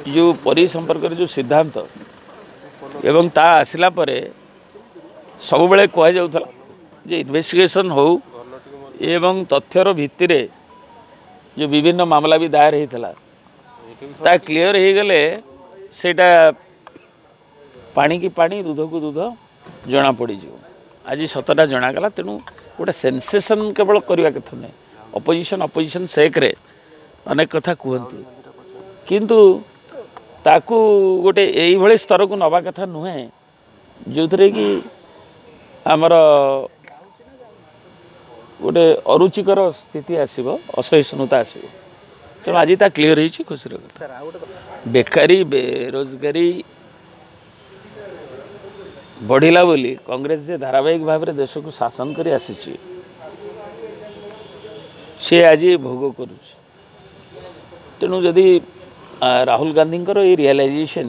जो परी संपर्क जो सिद्धांत एवं ता आसला परे सब बेले कह जाउथला जे इन्वेस्टिगेशन हो एवं तथ्यर भित्ति जो विभिन्न मामला भी दायर होता ता क्लियर हो गले सेटा पानी की पानी दूध को दूध जना पड़ आज सतटा जनागला तेणु गोटे सेंसेशन केवल करवा कथा नहीं अपोजिशन सेक्रे अनेक कथा कहती किंतु ताकू गोटे यही स्तर को नवा कथा नुहे जो थे कि आमर गोटे अरुचिकर स्थिति आसो असहिष्णुता आसो तेणु आज ता क्लीयर हो खुशी बेकारी बेरोजगारी बढ़िला बोली कांग्रेस जे धारावाहिक भाव में देश को शासन कर आसी सी आज भोग कर तेणु जदि राहुल गांधी ये रियलाइजेशन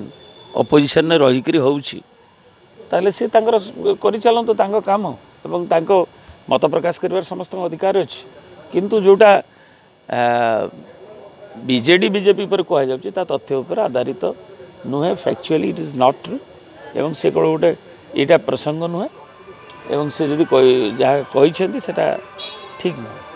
अपोजिशन में रहीकि होले सी कर चलतु काम एवं तांको मत प्रकाश कर समस्त अधिकार अच्छी किंतु जोटा बीजेडी बीजेपी पर कह जा तथ्य उपर आधारित नुहे factually it is not true एवं से कौन गोटे यहाँ प्रसंग नुहे एवं से जदि जहाँ कही ठीक नुहे।